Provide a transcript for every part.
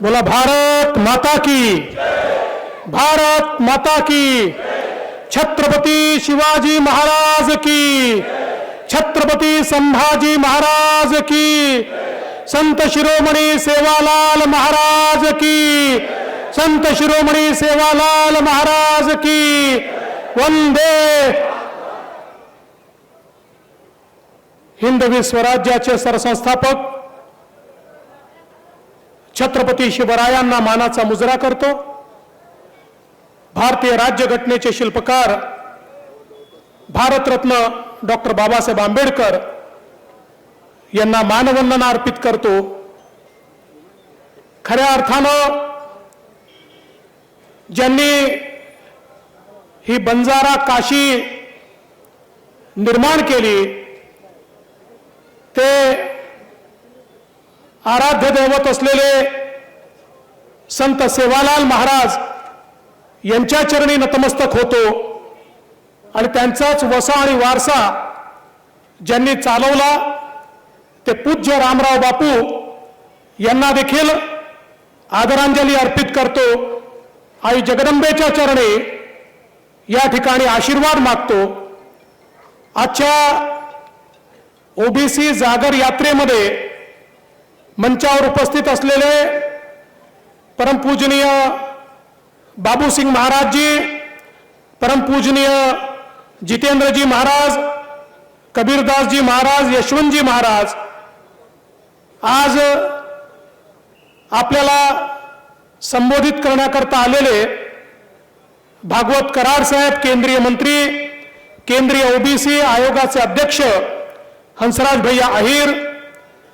बोला भारत माता की, भारत माता की, छत्रपती शिवाजी महाराज की, छत्रपती संभाजी महाराज की, संत शिरोमणी सेवालाल महाराज की, संत शिरोमणी सेवालाल महाराज की, वंदे। हिंदवी स्वराज्याचे सरसंस्थापक छत्रपती शिवरायांना मानाचा मुजरा करतो। भारतीय राज्यघटनेचे शिल्पकार भारतरत्न डॉक्टर बाबासाहेब आंबेडकर यांना मानवंदना अर्पित करतो। खऱ्या अर्थानं ज्यांनी ही बंजारा काशी निर्माण केली ते आराध्य दैवत असलेले संत सेवालाल महाराज यांच्या चरणी नतमस्तक होतो आणि त्यांचाच वसा आणि वारसा ज्यांनी चालवला ते पूज्य रामराव बापू यांना देखील आदरांजली अर्पित करतो। आई जगदंबेच्या चरणी या ठिकाणी आशीर्वाद मागतो। आजच्या ओबीसी जागर यात्रेमध्ये मंचावर उपस्थित असलेले परमपूजनीय बाबूसिंग महाराज जी, परमपूजनीय जितेंद्रजी महाराज, कबीरदासजी महाराज, यशवंतजी महाराज आज आपल्याला संबोधित करण्याकरता आलेले भागवत कराड साहेब, केंद्रीय मंत्री, केंद्रीय ओबीसी आयोगाचे अध्यक्ष हंसराज भैया अहिर,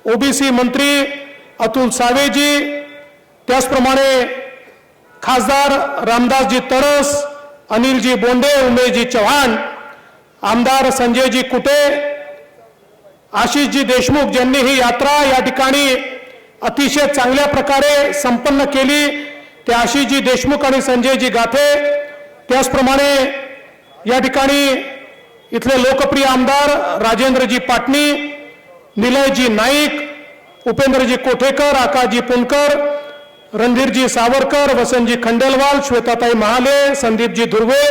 ओबीसी मंत्री अतुल सावेजी, त्याचप्रमाणे खासदार रामदासजी तरस, अनिलजी बोंडे, उमेशजी चव्हाण, आमदार संजयजी कुटे, आशिषजी देशमुख ज्यांनी ही यात्रा या ठिकाणी अतिशय चांगल्या प्रकारे संपन्न केली ते आशिषजी देशमुख आणि संजयजी गाथे, त्याचप्रमाणे या ठिकाणी इथले लोकप्रिय आमदार राजेंद्रजी पाटणी, निलयजी नाईक, उपेंद्रजी कोठेकर, आकाशजी पुणकर, रणधीरजी सावरकर, वसंतजी खंडेलवाल, श्वेताताई महाले, संदीपजी धुर्वे,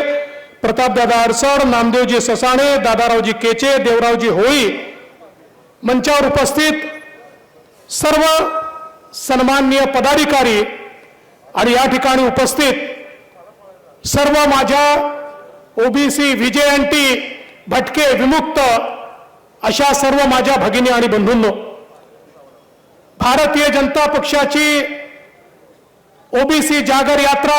प्रतापदादा अडसर, नामदेवजी ससाणे, दादारावजी केचे, देवरावजी होळी, मंचावर उपस्थित सर्व सन्माननीय पदाधिकारी आणि या ठिकाणी उपस्थित सर्व माझ्या ओबीसी व्हीजेएनटी भटके विमुक्त अशा सर्व माझ्या भगिनी आणि बंधूंनो, भारतीय जनता पक्षाची ओबीसी जागर यात्रा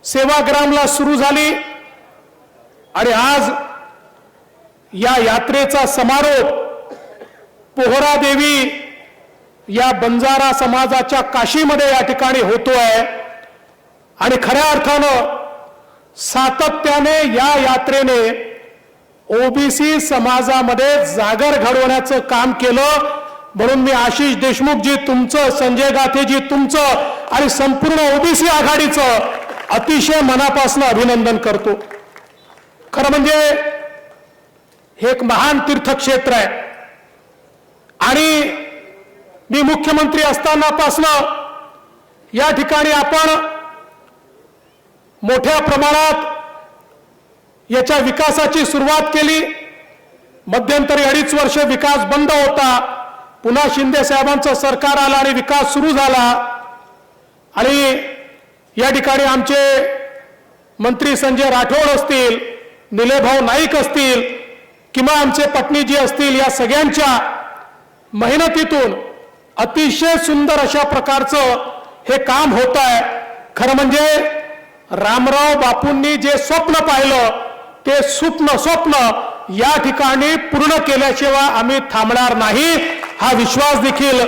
सेवाग्रामला सुरू झाली आणि आज या यात्रेचा समारोप पोहरादेवी या बंजारा समाजाच्या काशीमध्ये या ठिकाणी होतोय आणि खऱ्या अर्थानं सातत्याने या यात्रेने ओबीसी समाजामध्ये जागर घडवण्याचं काम केलं। म्हणून मी आशिष देशमुखजी तुमचं, संजय गाथेजी तुमचं आणि संपूर्ण ओबीसी आघाडीचं अतिशय मनापासून अभिनंदन करतो। खरं म्हणजे हे एक महान तीर्थक्षेत्र आहे आणि मी मुख्यमंत्री असतानापासनं या ठिकाणी आपण मोठ्या प्रमाणात याच्या विकासाची सुरुवात केली। मध्यंतरी 2.5 वर्ष विकास बंद होता, पुन्हा शिंदे साहेबांचं सरकार आलं आणि विकास सुरू झाला आणि या ठिकाणी आमचे मंत्री संजय राठोड असतील, निलेभाऊ नाईक असतील किंवा आमचे पत्नीजी असतील, या सगळ्यांच्या मेहनतीतून अतिशय सुंदर अशा प्रकारचं हे काम होत आहे। खरं म्हणजे रामराव बापूंनी जे स्वप्न पाहिलं ते स्वप्न या ठिकाणी पूर्ण केल्याशिवाय आम्ही थांबणार नाही, हा विश्वास देखील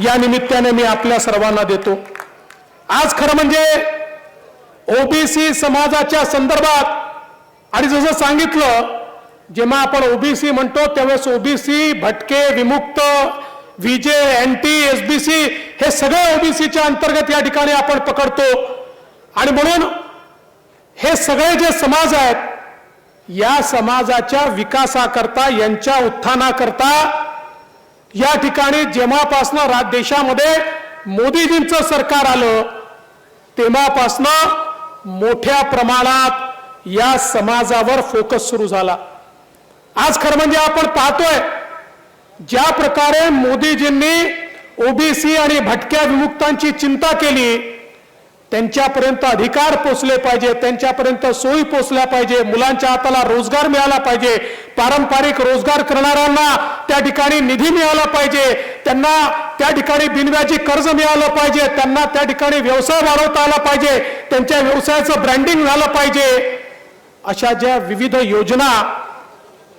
या निमित्ताने मी आपल्या सर्वांना देतो। आज खरं म्हणजे ओबीसी समाजाच्या संदर्भात आणि जसं सांगितलं, जेव्हा आपण ओबीसी म्हणतो त्यावेळेस ओबीसी, भटके, विमुक्त, व्हीजे, एनटी, एसबीसी हे सगळे ओबीसीच्या अंतर्गत या ठिकाणी आपण पकडतो आणि म्हणून हे सगळे जे समाज आहेत या समाजाच्या विकासाकरता, यांच्या उत्थानाकरता या ठिकाणी जेव्हापासून देशामध्ये मोदीजींचं सरकार आलं तेव्हापासनं मोठ्या प्रमाणात या समाजावर फोकस सुरू झाला। आज खरं म्हणजे आपण पाहतोय ज्या प्रकारे मोदीजींनी ओबीसी आणि भटक्या विमुक्तांची चिंता केली, त्यांच्यापर्यंत अधिकार पोचले पाहिजे, त्यांच्यापर्यंत सोयी पोचल्या पाहिजे, मुलांच्या हाताला रोजगार मिळाला पाहिजे, पारंपरिक रोजगार करणाऱ्यांना त्या ठिकाणी निधी मिळाला पाहिजे, त्यांना त्या ठिकाणी बिनव्याजी कर्ज मिळालं पाहिजे, त्यांना त्या ठिकाणी व्यवसाय वाढवता आला पाहिजे, त्यांच्या व्यवसायाचं ब्रँडिंग झालं पाहिजे, अशा ज्या विविध योजना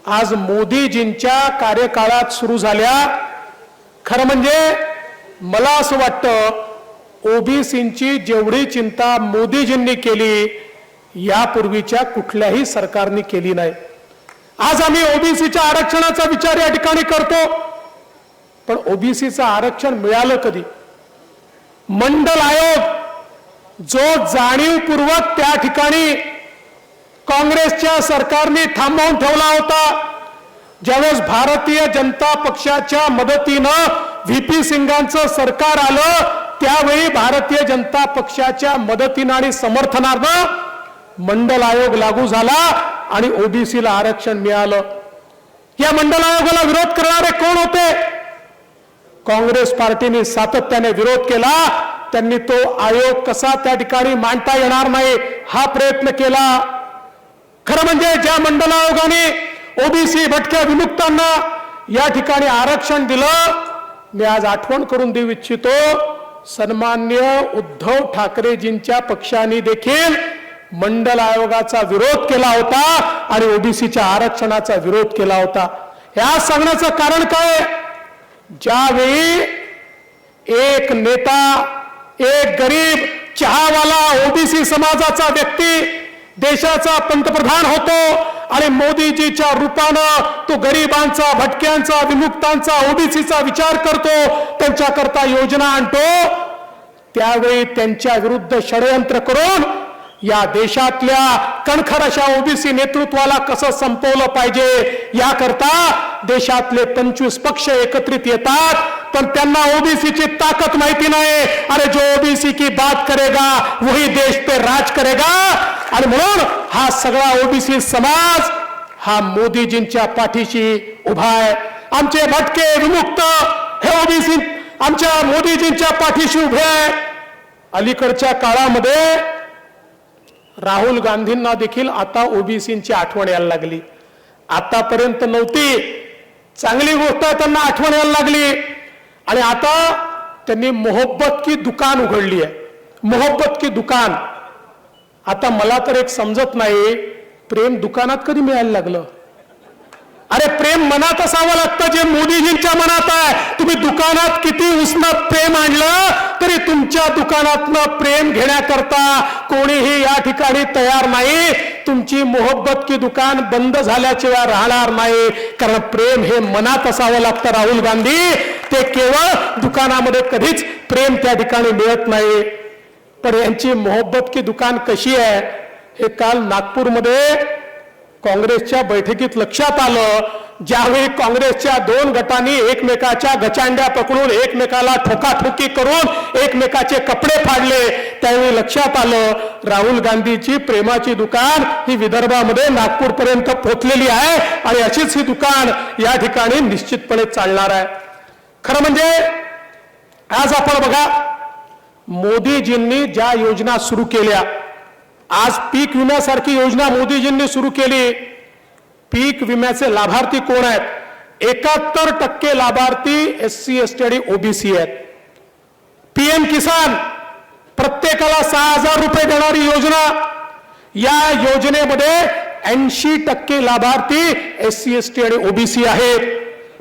आज मोदीजींच्या कार्यकाळात सुरू झाल्या। खरं म्हणजे मला असं वाटतं ओबीसींची जेवढी चिंता मोदीजींनी केली यापूर्वीच्या कुठल्याही सरकारने केली नाही। आज आम्ही ओबीसीच्या आरक्षणाचा विचार या ठिकाणी करतो, पण ओबीसीचं आरक्षण मिळालं कधी? मंडल आयोग जो जाणीवपूर्वक त्या ठिकाणी काँग्रेसच्या सरकारने थांबवून ठेवला होता, ज्यावेळेस भारतीय जनता पक्षाच्या मदतीनं व्हीपी सिंगांचं सरकार आलं त्यावेळी भारतीय जनता पक्षाच्या मदतीनं आणि समर्थनानं मंडल आयोग लागू झाला आणि ओबीसीला आरक्षण मिळालं। या मंडल आयोगाला विरोध करणारे कोण होते? काँग्रेस पार्टीने सातत्याने विरोध केला। त्यांनी तो आयोग कसा त्या ठिकाणी मांडता येणार नाही हा प्रयत्न केला। खरं म्हणजे ज्या मंडल आयोगाने ओबीसी भटक्या विमुक्तांना या ठिकाणी आरक्षण दिलं, मी आज आठवण करून देऊ इच्छितो, सन्माननीय उद्धव ठाकरेजींच्या पक्षाने देखील मंडल आयोगाचा विरोध केला होता आणि ओबीसीच्या आरक्षणाचा विरोध केला होता। या सांगण्याचं कारण काय? ज्यावेळी एक नेता, एक गरीब चहावाला ओबीसी समाजाचा व्यक्ती देशाचा पंतप्रधान होतो आणि मोदीजीच्या रूपानं तो गरिबांचा, भटक्यांचा, विमुक्तांचा, ओबीसीचा विचार करतो, त्यांच्याकरता योजना आणतो, त्यावेळी त्यांच्या विरुद्ध षडयंत्र करून या देशातल्या कणखर अशा ओबीसी नेतृत्वाला कसं संपवलं पाहिजे याकरता देशातले 25 पक्ष एकत्रित येतात, पण त्यांना ओबीसीची ताकद माहिती नाही। अरे जो ओबीसी की बात करेगा वही देश पे राज करेगा। आणि म्हणून हा सगळा ओबीसी समाज हा मोदीजींच्या पाठीशी उभा आहे। आमचे भटके विमुक्त हे ओबीसी आमच्या मोदीजींच्या पाठीशी उभे आहे। अलीकडच्या काळामध्ये राहुल गांधींना देखील आता ओबीसींची आठवण यायला लागली, आतापर्यंत नव्हती, चांगली गोष्ट त्यांना आठवण यायला लागली आणि आता त्यांनी मोहब्बत की दुकान उघडली आहे। मोहब्बत की दुकान आता मला तर एक समजत नाही, प्रेम दुकानात कधी मिळायला लागलं? अरे प्रेम मनात असावं लागतं जे मोदीजींच्या मनात आहे। तुम्ही दुकानात किती उष्णत प्रेम आणलं तरी तुमच्या दुकानातनं प्रेम घेण्याकरता कोणीही या ठिकाणी तयार नाही। तुमची मोहब्बत की दुकान बंद झाल्याशिवाय राहणार नाही, कारण प्रेम हे मनात असावं लागतं राहुल गांधी, ते केवळ दुकानामध्ये कधीच प्रेम त्या ठिकाणी मिळत नाही। पण यांची मोहब्बत की दुकान कशी आहे हे काल नागपूरमध्ये काँग्रेसच्या बैठकीत लक्षात आलं। ज्यावेळी काँग्रेसच्या 2 गटांनी एकमेकाच्या गचांड्या पकडून एकमेकाला ठोकाठोकी करून एकमेकाचे कपडे फाडले, त्यावेळी लक्षात आलं राहुल गांधीची प्रेमाची दुकान ही विदर्भामध्ये नागपूरपर्यंत पोहोचलेली आहे आणि अशीच ही दुकान या ठिकाणी निश्चितपणे चालणार आहे। खरं म्हणजे आज आपण बघा मोदीजींनी ज्या योजना सुरू केल्या, आज पीक विम्यासारखी योजना मोदीजींनी सुरू केली। पीक विम्याचे लाभार्थी कोण आहेत? 71% लाभार्थी SC ST आणि ओबीसी आहेत। PM किसान प्रत्येकाला 6,000 रुपये देणारी योजना, या योजनेमध्ये 80% लाभार्थी SC ST आणि ओबीसी आहेत।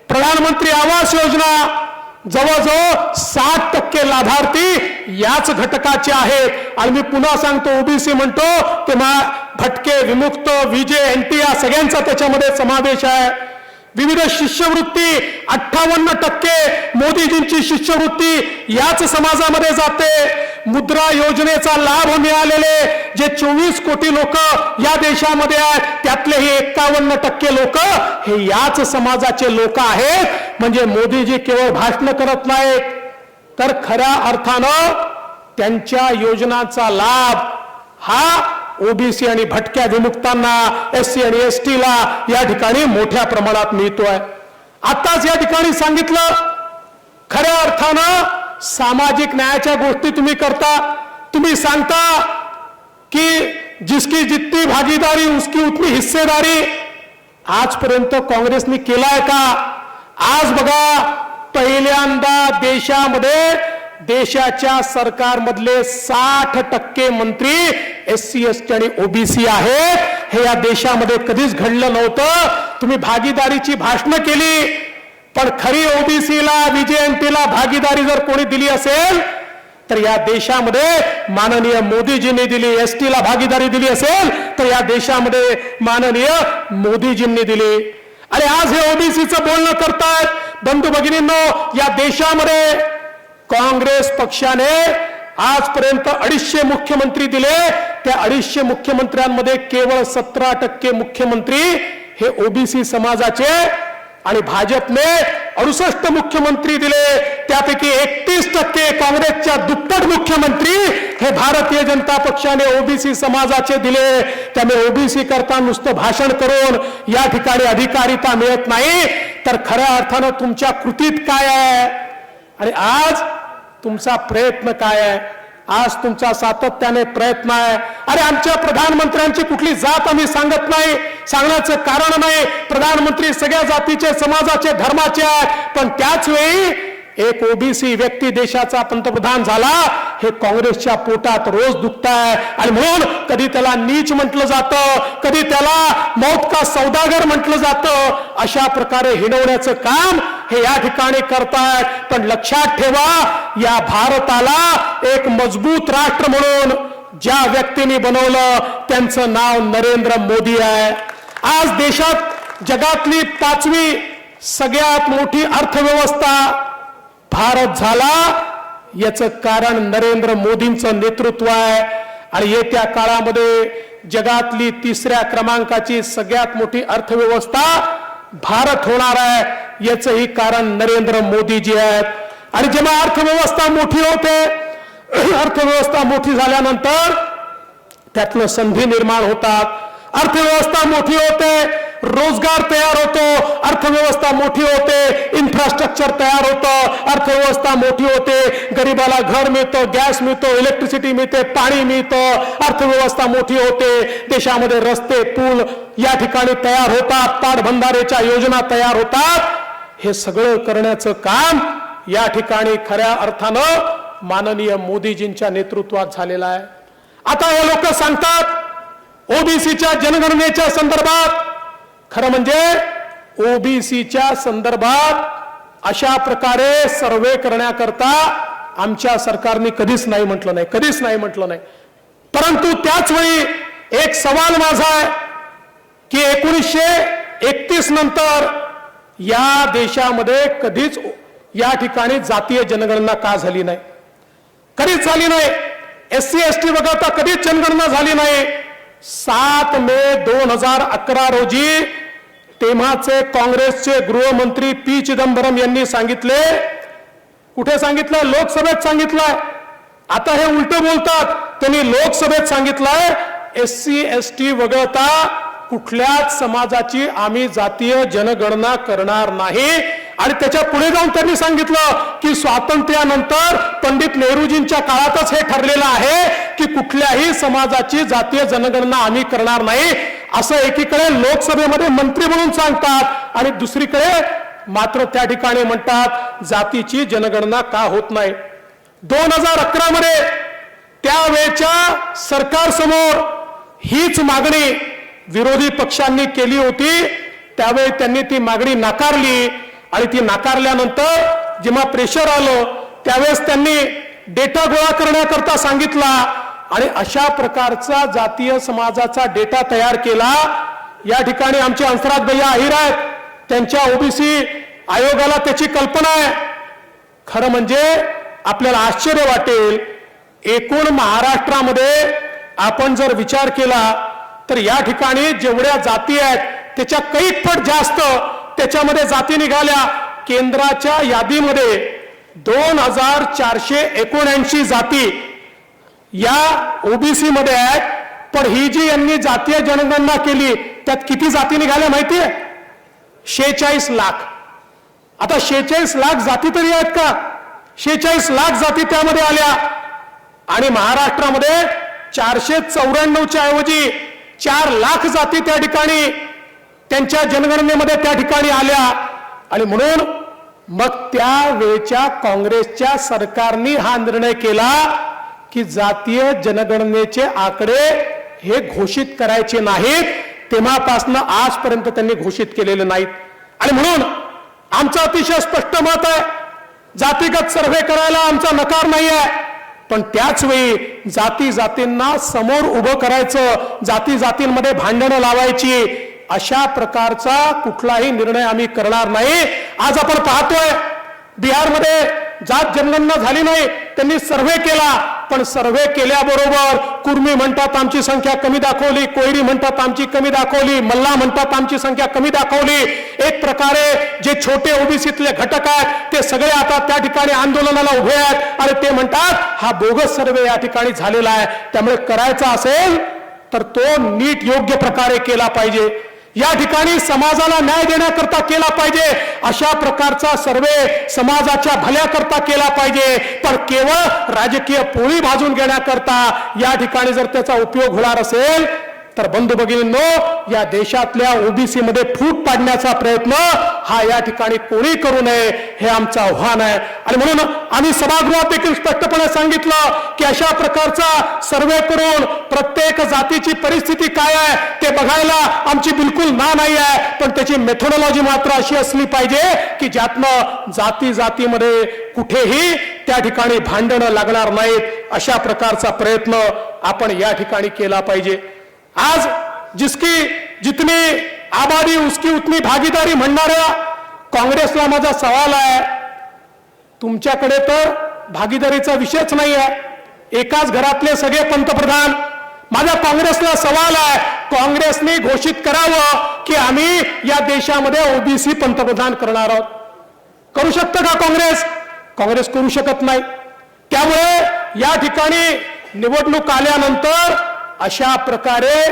प्रधानमंत्री आवास योजना जवळजवळ 60% लाभार्थी याच घटकाचे आहेत। आणि मी पुन्हा सांगतो ओबीसी म्हणतो तेव्हा भटके विमुक्त विजे NT या सगळ्यांचा त्याच्यामध्ये समावेश आहे। विविध शिष्यवृत्ती 58% मोदीजींची शिष्यवृत्ती याच समाजामध्ये जाते। मुद्रा योजनेचा लाभ मिळालेले जे 24 कोटी लोक या देशामध्ये आहेत त्यातले हे 51% लोक हे याच समाजाचे लोक आहेत। म्हणजे मोदीजी केवळ भाषण करत नाहीत तर खऱ्या अर्थानं त्यांच्या योजनांचा लाभ हा ओबीसी आणि भटक्या विमुक्तांना, एससी आणि एसटीला या ठिकाणी मोठ्या प्रमाणात मिळतोय. आताच या ठिकाणी सांगितलं, खऱ्या अर्थानं सामाजिक न्यायाच्या गोष्टी तुम्ही करता. तुम्ही सांगता की जिसकी जितनी भागीदारी उसकी उतनी हिस्सेदारी. आजपर्यंत काँग्रेसने केलाय का? आज बघा, पहिल्यांदा देशामध्ये देशाच्या सरकारमधले 60% मंत्री एससी एसटी आणि ओबीसी आहेत. हे या देशामध्ये कधीच घडलं नव्हतं. तुम्ही भागीदारीची भाषणं केली, पण खरी ओबीसीला, विजयंतीला भागीदारी जर कोणी दिली असेल तर या देशामध्ये माननीय मोदीजींनी दिली. एसटीला भागीदारी दिली असेल तर या देशामध्ये माननीय मोदीजींनी दिली. आणि आज हे ओबीसीचं बोलणं करतायत. बंधू भगिनींनो, या देशामध्ये काँग्रेस पक्षाने आजपर्यंत 250 मुख्यमंत्री दिले. त्या 250 मुख्यमंत्र्यांमध्ये केवळ 17% मुख्यमंत्री हे ओबीसी समाजाचे, आणि भाजपने 68 मुख्यमंत्री दिले. त्यापैकी 31% काँग्रेसच्या दुप्पट मुख्यमंत्री हे भारतीय जनता पक्षाने ओबीसी समाजाचे दिले. त्यामुळे ओबीसी करता नुसतं भाषण करून या ठिकाणी अधिकारिता मिळत नाही, तर खऱ्या अर्थानं तुमच्या कृतीत काय आहे आणि आज तुमचा प्रयत्न काय आहे? आज तुमचा सातत्याने प्रयत्न आहे. अरे आमच्या प्रधानमंत्र्यांची कुठली जात आम्ही सांगत नाही, सांगण्याचं कारण नाही. प्रधानमंत्री सगळ्या जातीचे, समाजाचे, धर्माचे आहेत. पण त्याच वेळी एक ओबीसी व्यक्ती देशाचा पंतप्रधान झाला, हे काँग्रेसच्या पोटात रोज दुखतंय. आणि म्हणून कधी त्याला नीच म्हटलं जातं, कधी त्याला मौत का सौदागर म्हटलं जातं. अशा प्रकारे हिणवण्याचं काम हे या ठिकाणी करतायत. पण लक्षात ठेवा, या भारताला एक मजबूत राष्ट्र म्हणून ज्या व्यक्तींनी बनवलं त्यांचं नाव नरेंद्र मोदी आहे. आज देशात जगातली 5वी सगळ्यात मोठी अर्थव्यवस्था भारत झाला, याचं कारण नरेंद्र मोदींचं नेतृत्व आहे. आणि येत्या काळामध्ये जगातली 3ऱ्या क्रमांकाची सगळ्यात मोठी अर्थव्यवस्था भारत होणार आहे. याचंही कारण नरेंद्र मोदीजी आहेत. आणि जेव्हा अर्थव्यवस्था मोठी होते, अर्थव्यवस्था मोठी झाल्यानंतर त्यातनं संधी निर्माण होतात. अर्थव्यवस्था मोठी होते, रोजगार तयार होतो. अर्थव्यवस्था मोठी होते, इन्फ्रास्ट्रक्चर तयार होतं. अर्थव्यवस्था मोठी होते, गरिबाला घर मिळतं, गॅस मिळतो, इलेक्ट्रिसिटी मिळते, पाणी मिळतं. अर्थव्यवस्था मोठी होते, देशामध्ये रस्ते, पूल या ठिकाणी तयार होतात, पाटबंधारेच्या योजना तयार होतात. हे सगळं करण्याचं काम या ठिकाणी खऱ्या अर्थानं माननीय मोदीजींच्या नेतृत्वात झालेलं आहे. आता हे लोक सांगतात ओबीसीच्या जनगणनेच्या संदर्भात, खरं म्हणजे ओबीसीच्या संदर्भात अशा प्रकारे सर्वे करण्याकरता आमच्या सरकारने कधीच नाही म्हटलं नाही, कधीच नाही म्हटलं नाही. परंतु त्याच वेळी एक सवाल माझा आहे की 1931 नंतर या देशामध्ये कधीच या ठिकाणी जातीय जनगणना का झाली नाही? कधीच झाली नाही. एससी एसटी वगळता कधीच जनगणना झाली नाही. 7 मे 2011 रोजी तेव्हाचे काँग्रेसचे गृहमंत्री पी चिदंबरम यांनी सांगितले. कुठे सांगितलं? लोकसभेत सांगितलंय. आता हे उलट बोलतात. त्यांनी लोकसभेत सांगितलंय एससी एसटी वगळता कुठल्याच समाजाची आम्ही जातीय जनगणना करणार नाही. आणि त्याच्या पुढे जाऊन त्यांनी सांगितलं की स्वातंत्र्यानंतर पंडित नेहरूजींच्या काळातच हे ठरलेलं आहे की कुठल्याही समाजाची जातीय जनगणना आम्ही करणार नाही. असं एकीकडे लोकसभेमध्ये मंत्री म्हणून सांगतात आणि दुसरीकडे मात्र त्या ठिकाणी म्हणतात जातीची जनगणना का होत नाही. 2011 मध्ये त्यावेळच्या सरकारसमोर हीच मागणी विरोधी पक्षांनी केली होती. त्यावेळी त्यांनी ती मागणी नाकारली आणि ती नाकारल्यानंतर जेव्हा प्रेशर आलं त्यावेळेस त्यांनी डेटा गोळा करण्याकरता सांगितला आणि अशा प्रकारचा जातीय समाजाचा डेटा तयार केला. या ठिकाणी आमचे हंसराज भैया अहिर आहेत, त्यांच्या ओबीसी आयोगाला त्याची कल्पना आहे. खरं म्हणजे आपल्याला आश्चर्य वाटेल, एकूण महाराष्ट्रामध्ये आपण जर विचार केला तर या ठिकाणी जेवढ्या जाती आहेत त्याच्या कैक पट जास्त त्याच्यामध्ये जाती निघाल्या. केंद्राच्या यादीमध्ये 2479 जाती या ओबीसी मध्ये आहेत, पण ही जी यांनी जातीय जनगणना केली त्यात किती जाती निघाल्या माहितीये? 46 लाख. आता 46 लाख जाती तरी आहेत का? 46 लाख जाती त्यामध्ये आल्या आणि महाराष्ट्रामध्ये 494च्या ऐवजी 4 लाख जाती त्या ठिकाणी त्यांच्या जनगणनेमध्ये त्या ठिकाणी आल्या. आणि म्हणून मग त्यावेळच्या काँग्रेसच्या सरकारने हा निर्णय केला की जातीय जनगणनेचे आकडे हे घोषित करायचे नाहीत. तेव्हापासून आजपर्यंत त्यांनी घोषित केलेले नाहीत. आणि म्हणून आमचं अतिशय स्पष्ट मत आहे, जातीगत सर्वे करायला आमचा नकार नाही आहे, पण त्याच वेळी जाती जातींना समोर उभं करायचं, जाती जातींमध्ये भांडणं लावायची अशा प्रकारचा कुठलाही निर्णय आम्ही करणार नाही. आज आपण पाहतोय बिहारमध्ये जात जनगणना झाली नाही, त्यांनी सर्वे केला, पण सर्वे केल्याबरोबर कुर्मी म्हणतात आमची संख्या कमी दाखवली, कोयरी म्हणतात आमची कमी दाखवली, मल्ला म्हणतात आमची संख्या कमी दाखवली. एक प्रकारे जे छोटे ओबीसीतले घटक आहेत ते सगळे आता त्या ठिकाणी आंदोलनाला उभे आहेत आणि ते म्हणतात हा बोगस सर्वे या ठिकाणी झालेला आहे. त्यामुळे करायचा असेल तर तो नीट योग्य प्रकारे केला पाहिजे, या ठिकाणी समाजाला न्याय देण्याकरता केला पाहिजे, अशा प्रकारचा सर्वे समाजाच्या भल्याकरता केला पाहिजे. पण केवळ राजकीय पोळी भाजून घेण्याकरता या ठिकाणी जर त्याचा उपयोग होणार असेल तर बंधू भगिनींनो, या देशातल्या ओबीसी मध्ये फूट पाडण्याचा प्रयत्न हा या ठिकाणी कोणी करू नये, हे आमचं आव्हान आहे. आणि म्हणून आम्ही सभागृहात देखील स्पष्टपणे सांगितलं की अशा प्रकारचा सर्वे करून प्रत्येक जातीची परिस्थिती काय आहे ते बघायला आमची बिलकुल नाही आहे, पण त्याची मेथोडॉलॉजी मात्र अशी असली पाहिजे की ज्यातनं जाती जातीमध्ये कुठेही त्या ठिकाणी भांडणं लागणार नाहीत. अशा प्रकारचा प्रयत्न आपण या ठिकाणी केला पाहिजे. आज जितनी आबादी उसकी उतनी भागीदारी म्हणणाऱ्या काँग्रेसला माझा सवाल आहे, तुमच्याकडे तर भागीदारीचा विषयच नाही आहे, एकाच घरातले सगळे पंतप्रधान. माझा काँग्रेसला सवाल आहे, काँग्रेसने घोषित करावं की आम्ही या देशामध्ये ओबीसी पंतप्रधान करणार आहोत. करू शकतं का काँग्रेस? काँग्रेस करू शकत नाही. त्यामुळे या ठिकाणी निवडणूक आल्यानंतर अशा प्रकारे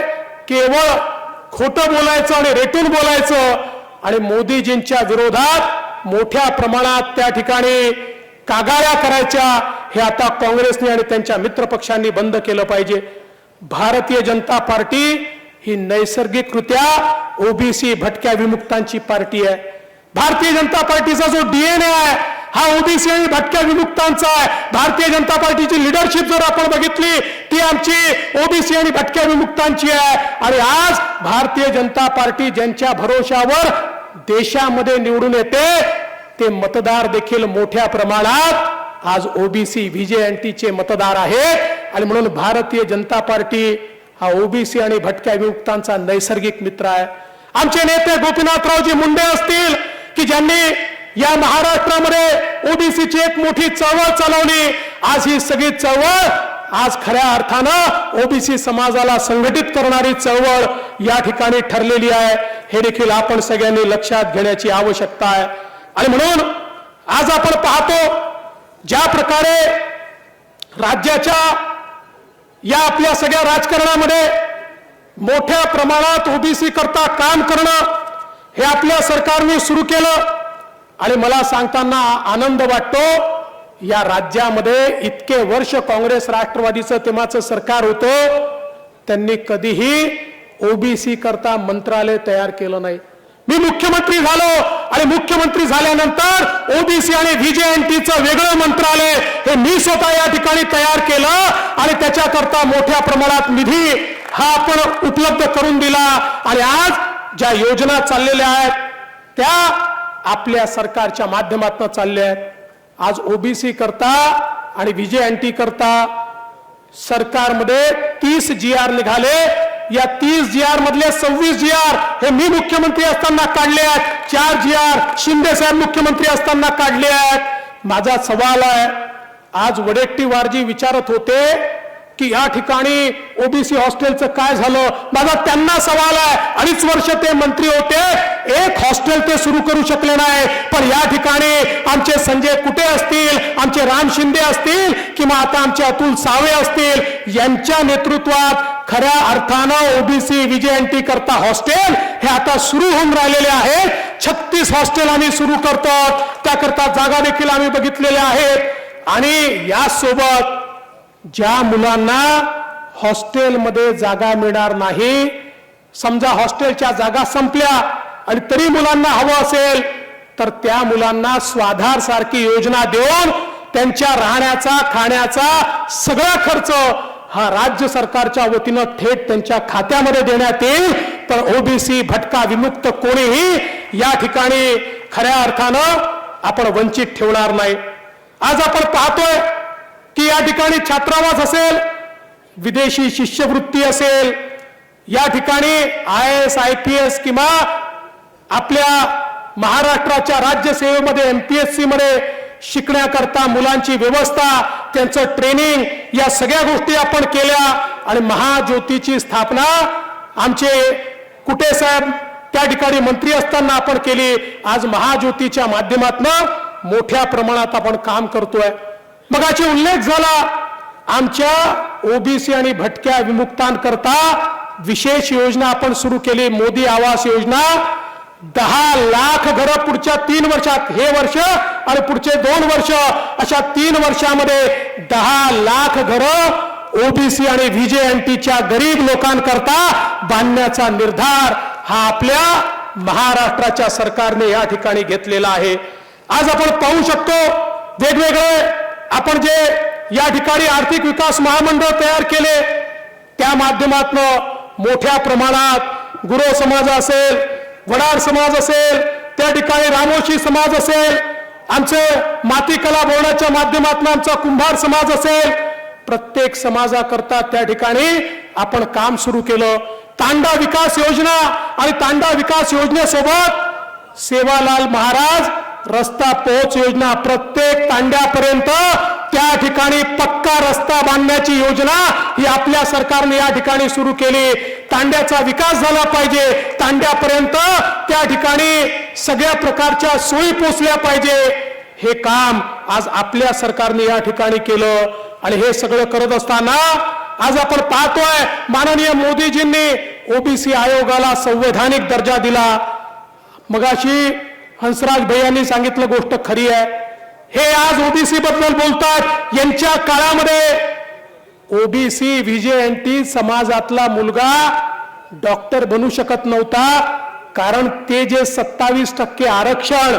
केवळ खोटं बोलायचं आणि रेटून बोलायचं आणि मोदीजींच्या विरोधात मोठ्या प्रमाणात त्या ठिकाणी कागाळ्या करायच्या, हे आता काँग्रेसने आणि त्यांच्या मित्रपक्षांनी बंद केलं पाहिजे. भारतीय जनता पार्टी ही नैसर्गिकरित्या ओबीसी भटक्या विमुक्तांची पार्टी आहे. भारतीय जनता पार्टीचा जो डीएनए आहे हा ओबीसी आणि भटक्या विमुक्तांचा आहे. भारतीय जनता पार्टीची लीडरशिप जर आपण बघितली ती आमची ओबीसी आणि भटक्या विमुक्तांची आहे. आणि आज भारतीय जनता पार्टी ज्यांच्या भरोशावर देशामध्ये निवडून येते ते मतदार देखील मोठ्या प्रमाणात आज ओबीसी व्हीजेएनटीचे मतदार आहेत. आणि म्हणून भारतीय जनता पार्टी हा ओबीसी आणि भटक्या विमुक्तांचा नैसर्गिक मित्र आहे. आमचे नेते गोपीनाथरावजी मुंडे असतील की ज्यांनी या महाराष्ट्रामध्ये ओबीसीची एक मोठी चळवळ चालवली. आज ही सगळी चळवळ आज खऱ्या अर्थानं ओबीसी समाजाला संघटित करणारी चळवळ या ठिकाणी ठरलेली आहे, हे देखील आपण सगळ्यांनी लक्षात घेण्याची आवश्यकता आहे. आणि म्हणून आज आपण पाहतो ज्या प्रकारे राज्याच्या या आपल्या सगळ्या राजकारणामध्ये मोठ्या प्रमाणात ओबीसी करता काम करणं हे आपल्या सरकारने सुरू केलं. आणि मला सांगताना आनंद वाटतो, या राज्यामध्ये इतके वर्ष काँग्रेस राष्ट्रवादीचं तेव्हाचं सरकार होतं, त्यांनी कधीही ओबीसी करता मंत्रालय तयार केलं नाही. मी मुख्यमंत्री झालो आणि मुख्यमंत्री झाल्यानंतर ओबीसी आणि व्हीजेएनटीचं वेगळं मंत्रालय हे मी स्वतः या ठिकाणी तयार केलं आणि त्याच्याकरता मोठ्या प्रमाणात निधी हा आपण उपलब्ध करून दिला. आणि आज ज्या योजना चाललेल्या आहेत त्या आपल्या सरकारच्या माध्यमातून चालले आहेत. आज ओबीसी करता आणि व्हीजेएनटी करता सरकारमध्ये 30 GR निघाले. या 30 GR मधले 26 GR हे मी मुख्यमंत्री असताना काढले आहेत, 4 GR शिंदे साहेब मुख्यमंत्री असताना काढले आहेत. माझा सवाल आहे, आज वडेट्टीवारजी विचारत होते की या ठिकाणी ओबीसी हॉस्टेलचं काय झालं. माझा त्यांना सवाल आहे, 2.5 वर्ष ते मंत्री होते, एक हॉस्टेल ते सुरू करू शकले नाही. पण या ठिकाणी आमचे संजय कुटे असतील, आमचे राम शिंदे असतील किंवा आता आमचे अतुल सावे असतील, यांच्या नेतृत्वात खऱ्या अर्थानं ओबीसी व्हीजेएनटी करता हॉस्टेल हे आता सुरू होऊन राहिलेले आहेत. 36 हॉस्टेल आम्ही सुरू करतो, त्याकरता जागा देखील आम्ही बघितलेल्या आहेत. आणि यासोबत ज्या मुलांना हॉस्टेलमध्ये जागा मिळणार नाही, समजा हॉस्टेलच्या जागा संपल्या आणि तरी मुलांना हवं असेल तर त्या मुलांना स्वाधार सारखी योजना देऊन त्यांच्या राहण्याचा खाण्याचा सगळा खर्च हा राज्य सरकारच्या वतीनं थेट त्यांच्या खात्यामध्ये देण्यात येईल. पण ओबीसी भटका विमुक्त कोणीही या ठिकाणी खऱ्या अर्थानं आपण वंचित ठेवणार नाही. आज आपण पाहतोय की या ठिकाणी छात्रावास असेल, विदेशी शिष्यवृत्ती असेल, या ठिकाणी IAS IPS किंवा आपल्या महाराष्ट्राच्या राज्यसेवेमध्ये MPSC मध्ये शिकण्याकरता मुलांची व्यवस्था, त्यांचं ट्रेनिंग, या सगळ्या गोष्टी आपण केल्या. आणि महाज्योतीची स्थापना आमचे कुटे साहेब त्या ठिकाणी मंत्री असताना आपण केली. आज महाज्योतीच्या माध्यमातून मोठ्या प्रमाणात आपण काम करतोय. मगाशी उल्लेख झाला, आमच्या ओबीसी आणि भटक्या विमुक्तांकरता विशेष योजना आपण सुरू केली, मोदी आवास योजना. 10 लाख घरं पुढच्या 3 वर्षात, हे वर्ष आणि पुढचे 2 वर्ष, अशा 3 वर्षामध्ये 10 लाख घरं ओबीसी आणि व्हीजेएनटीच्या गरीब लोकांकरता बांधण्याचा निर्धार हा आपल्या महाराष्ट्राच्या सरकारने या ठिकाणी घेतलेला आहे. आज आपण पाहू शकतो वेगवेगळे आपण जे या ठिकाणी आर्थिक विकास महामंडळ तयार केले, त्या माध्यमातून मोठ्या प्रमाणात गुरव समाज असेल, वडार समाज असेल, त्या ठिकाणी रामोशी समाज असेल, आमचे माती कला भवनाच्या माध्यमातून आमचा कुंभार समाज असेल, प्रत्येक समाजाकरता त्या ठिकाणी आपण काम सुरू केलं. तांडा विकास योजना आणि तांडा विकास योजनेसोबत सेवालाल महाराज रस्ता पोहोच योजना, प्रत्येक तांड्यापर्यंत त्या ठिकाणी पक्का रस्ता बांधण्याची योजना ही आपल्या सरकारने या ठिकाणी सुरू केली. तांड्याचा विकास झाला पाहिजे, तांड्यापर्यंत त्या ठिकाणी सगळ्या प्रकारच्या सोयी पोचल्या पाहिजे, हे काम आज आपल्या सरकारने या ठिकाणी केलं. आणि हे सगळं करत असताना आज आपण पाहतोय माननीय मोदीजींनी ओबीसी आयोगाला संवैधानिक दर्जा दिला. मगाशी हंसराज भैयांनी सांगितलं, गोष्ट खरी आहे. हे आज ओबीसी बद्दल बोलतात, यांच्या काळामध्ये ओबीसी व्हीजेएनटी समाजातला मुलगा डॉक्टर बनू शकत नव्हता, कारण ते जे 27% आरक्षण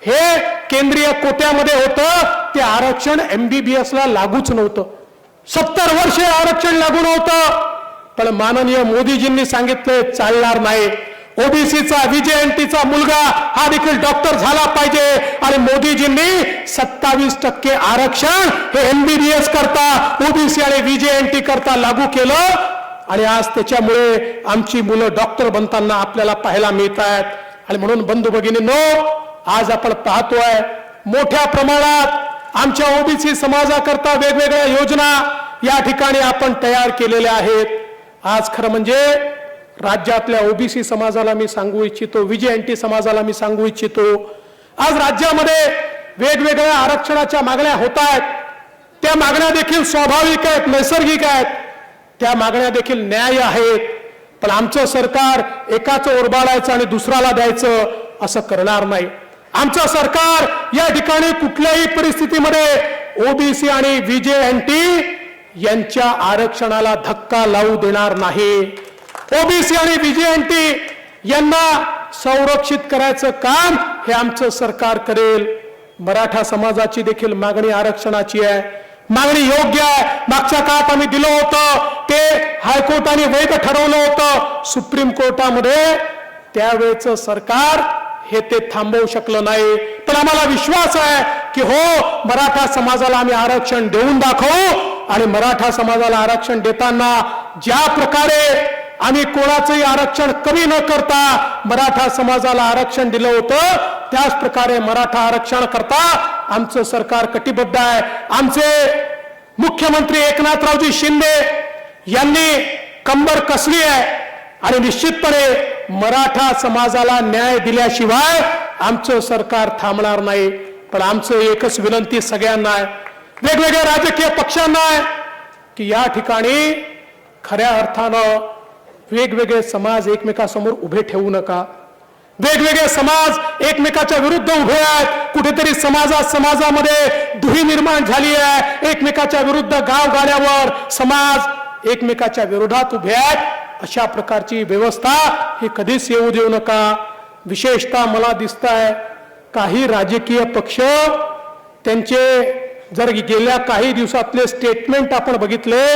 हे केंद्रीय कोट्यामध्ये होतं, ते आरक्षण MBBS ला लागूच नव्हतं. 70 वर्षे आरक्षण लागू नव्हतं. पण माननीय मोदीजींनी सांगितले चालणार नाही, ओबीसीचा व्हीजेएनटीचा मुलगा हा देखील डॉक्टर झाला पाहिजे. आणि मोदीजींनी 27% आरक्षण हे MBBS करता, ओबीसी आणि व्हीजेएनटी करता लागू केलं. आणि आज त्याच्यामुळे आमची मुलं डॉक्टर बनताना आपल्याला पाहायला मिळत आहेत. आणि म्हणून बंधू भगिनींनो, आज आपण पाहतोय मोठ्या प्रमाणात आमच्या ओबीसी समाजाकरता वेगवेगळ्या योजना या ठिकाणी आपण तयार केलेल्या आहेत. आज खरं म्हणजे राज्यातल्या ओबीसी समाजाला मी सांगू इच्छितो, व्हीजेएनटी समाजाला मी सांगू इच्छितो, आज राज्यामध्ये वेगवेगळ्या आरक्षणाच्या मागण्या होत आहेत. त्या मागण्या देखील स्वाभाविक आहेत, नैसर्गिक आहेत, त्या मागण्या देखील न्याय आहेत. पण आमचं सरकार एकाचं ओरबाडायचं आणि दुसऱ्याला द्यायचं असं करणार नाही. आमचं सरकार या ठिकाणी कुठल्याही परिस्थितीमध्ये ओबीसी आणि व्हीजेएनटी यांच्या आरक्षणाला धक्का लावू देणार नाही. ओबीसी आणि व्हीजेएनटी यांना संरक्षित करायचं काम हे आमचं सरकार करेल. मराठा समाजाची देखील मागणी आरक्षणाची आहे, मागणी योग्य आहे. मागच्या काळात आम्ही दिलं होतं, ते हायकोर्टाने वैध ठरवलं होतं. सुप्रीम कोर्टामध्ये त्यावेळेचं सरकार हे ते थांबवू शकलं नाही. पण आम्हाला विश्वास आहे की हो, मराठा समाजाला आम्ही आरक्षण देऊन दाखवू. आणि मराठा समाजाला आरक्षण देताना ज्या प्रकारे आम्ही कोणाचंही आरक्षण कमी न करता मराठा समाजाला आरक्षण दिलं होतं, त्याच प्रकारे मराठा आरक्षण करता आमचं सरकार कटिबद्ध आहे. आमचे मुख्यमंत्री एकनाथरावजी शिंदे यांनी कंबर कसली आहे आणि निश्चितपणे मराठा समाजाला न्याय दिल्याशिवाय आमचं सरकार थांबणार नाही. पण आमचं एकच विनंती सगळ्यांना आहे, वेगवेगळ्या राजकीय पक्षांना आहे की या ठिकाणी खऱ्या अर्थानं वेगवेगळे समाज एकमेकांसमोर उभे ठेवू नका. वेगवेगळे समाज एकमेकाच्या विरुद्ध उभे आहेत. कुठेतरी समाजामध्ये दुही निर्माण झाली आहे. एकमेकाच्या विरुद्ध गावगाड्यावर समाज एकमेकाच्या विरोधात उभे आहेत. अशा प्रकारची व्यवस्था ही कधीच येऊ देऊ नका. विशेषतः मला दिसत आहे काही राजकीय पक्ष त्यांचे जर गेल्या काही दिवसातले स्टेटमेंट आपण बघितले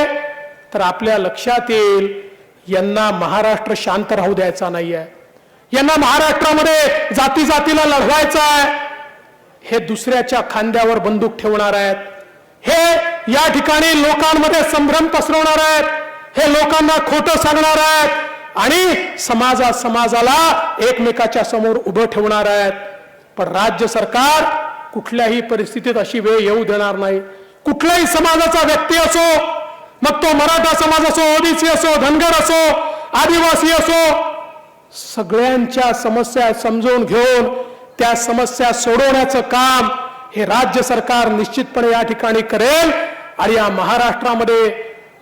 तर आपल्या लक्षात येईल यांना महाराष्ट्र शांत राहू द्यायचा नाहीये. यांना महाराष्ट्रामध्ये जाती जातीला लढवायचं आहे. हे दुसऱ्याच्या खांद्यावर बंदूक ठेवणार आहेत. हे या ठिकाणी लोकांमध्ये संभ्रम पसरवणार आहेत. हे लोकांना खोटं सांगणार आहेत आणि समाजाला एकमेकाच्या समोर उभं ठेवणार आहेत. पण राज्य सरकार कुठल्याही परिस्थितीत अशी वेळ येऊ देणार नाही. कुठल्याही समाजाचा व्यक्ती असो, मग तो मराठा समाज असो, ओबीसी असो, धनगर असो, आदिवासी असो, सगळ्यांच्या समस्या समजून घेऊन त्या समस्या सोडवण्याचं काम हे राज्य सरकार निश्चितपणे या ठिकाणी करेल. आणि या महाराष्ट्रामध्ये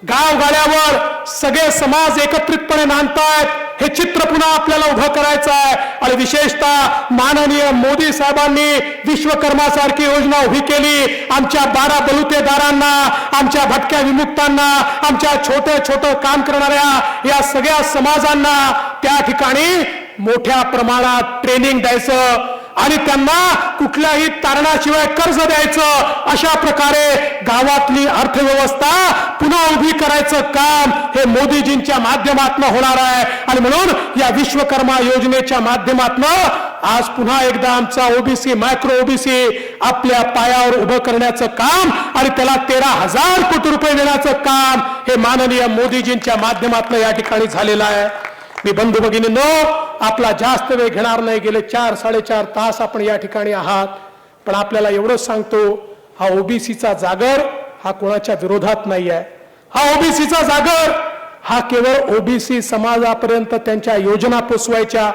गावगाड्यावर सगळे समाज एकत्रितपणे नांदतायत. हे चित्र पुन्हा आपल्याला उभं करायचं आहे. आणि विशेषतः माननीय मोदी साहेबांनी विश्वकर्मासारखी योजना उभी केली. आमच्या 12 बलुतेदारांना, आमच्या भटक्या विमुक्तांना, आमच्या छोटं काम करणाऱ्या या सगळ्या समाजांना त्या ठिकाणी मोठ्या प्रमाणात ट्रेनिंग द्यायचं आणि त्यांना कुठल्याही तारणाशिवाय कर्ज द्यायचं. अशा प्रकारे गावातली अर्थव्यवस्था पुन्हा उभी करायचं काम हे मोदीजींच्या माध्यमातून होणार आहे. आणि म्हणून या विश्वकर्मा योजनेच्या माध्यमातून आज पुन्हा एकदा आमचा ओबीसी, मायक्रो ओबीसी आपल्या पायावर उभं करण्याचं काम आणि त्याला 13,000 कोटी रुपये देण्याचं काम हे माननीय मोदीजींच्या माध्यमातून या ठिकाणी झालेलं आहे. मी बंधू भगिनींनो, आपला जास्त वेळ घेणार नाही. गेले 4-4.5 तास आपण या ठिकाणी आहात. पण आपल्याला एवढंच सांगतो, हा ओबीसीचा जागर हा कोणाच्या विरोधात नाही आहे. हा ओबीसीचा जागर हा केवळ ओबीसी समाजापर्यंत त्यांच्या योजना पोचवायच्या,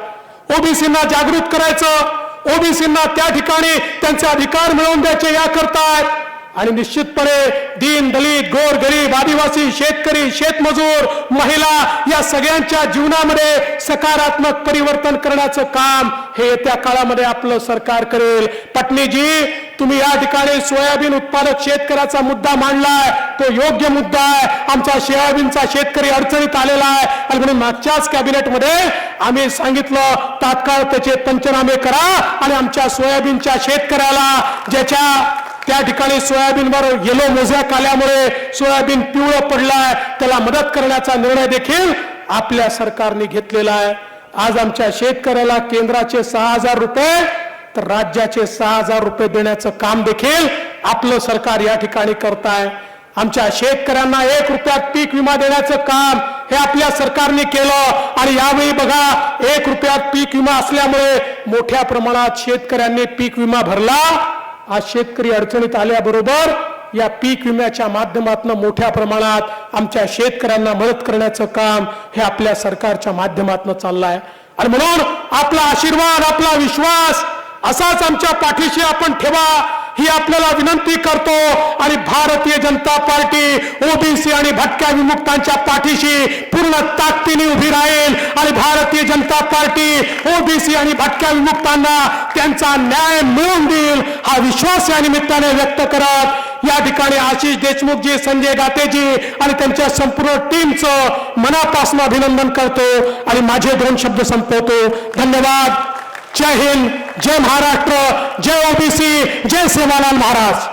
ओबीसींना जागृत करायचं, ओबीसींना त्या ठिकाणी त्यांचे अधिकार मिळवून द्यायचे याकरता आहेत. आणि निश्चितपणे दीन दलित, गोर गरीब, आदिवासी, शेतकरी, शेतमजूर, महिला या सगळ्यांच्या जीवनामध्ये सकारात्मक परिवर्तन करण्याचं काम हे येत्या काळामध्ये आपलं सरकार करेल. पटणीजी, तुम्ही या ठिकाणी सोयाबीन उत्पादक शेतकऱ्याचा मुद्दा मांडलाय, तो योग्य मुद्दा आहे. आमचा सोयाबीनचा शेतकरी अडचणीत आलेला आहे आणि म्हणून मागच्याच कॅबिनेटमध्ये आम्ही सांगितलं तात्काळ त्याचे पंचनामे करा आणि आमच्या सोयाबीनच्या शेतकऱ्याला ज्याच्या त्या ठिकाणी सोयाबीनवर येलो मोझॅक आल्यामुळे सोयाबीन पिवळं पडलाय त्याला मदत करण्याचा निर्णय देखील आपल्या सरकारने घेतलेला आहे. आज आमच्या शेतकऱ्याला केंद्राचे 6,000 रुपये तर राज्याचे 6,000 रुपये देण्याचं काम देखील आपलं सरकार या ठिकाणी करत आहे. आमच्या शेतकऱ्यांना 1 रुपयात पीक विमा देण्याचं काम हे आपल्या सरकारने केलं. आणि यावेळी बघा 1 रुपयात पीक विमा असल्यामुळे मोठ्या प्रमाणात शेतकऱ्यांनी पीक विमा भरला. आज शेतकरी अडचणीत आल्याबरोबर या पीक विम्याच्या माध्यमातून मोठ्या प्रमाणात आमच्या शेतकऱ्यांना मदत करण्याचं काम हे आपल्या सरकारच्या माध्यमातून चाललंय. आणि म्हणून आपला आशीर्वाद, आपला विश्वास असाच आमच्या पाठीशी आपण ठेवा ही आपल्याला विनंती करतो. आणि भारतीय जनता पार्टी ओबीसी आणि भटक्या विमुक्तांच्या पाठीशी पूर्ण ताकदीने उभी राहील. आणि भारतीय जनता पार्टी ओबीसी आणि भटक्या विमुक्तांना त्यांचा न्याय मिळवून देईल हा विश्वास या निमित्ताने व्यक्त करत या ठिकाणी आशिष देशमुखजी, संजय गातेजी आणि त्यांच्या संपूर्ण टीमचं मनापासून अभिनंदन करतो आणि माझे 2 शब्द संपवतो. धन्यवाद. जय हिंद, जय महाराष्ट्र, जय ओबीसी, जय सेवालाल महाराज.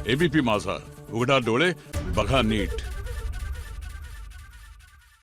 एबीपी माझा, उघडा डोळे बघा नीट.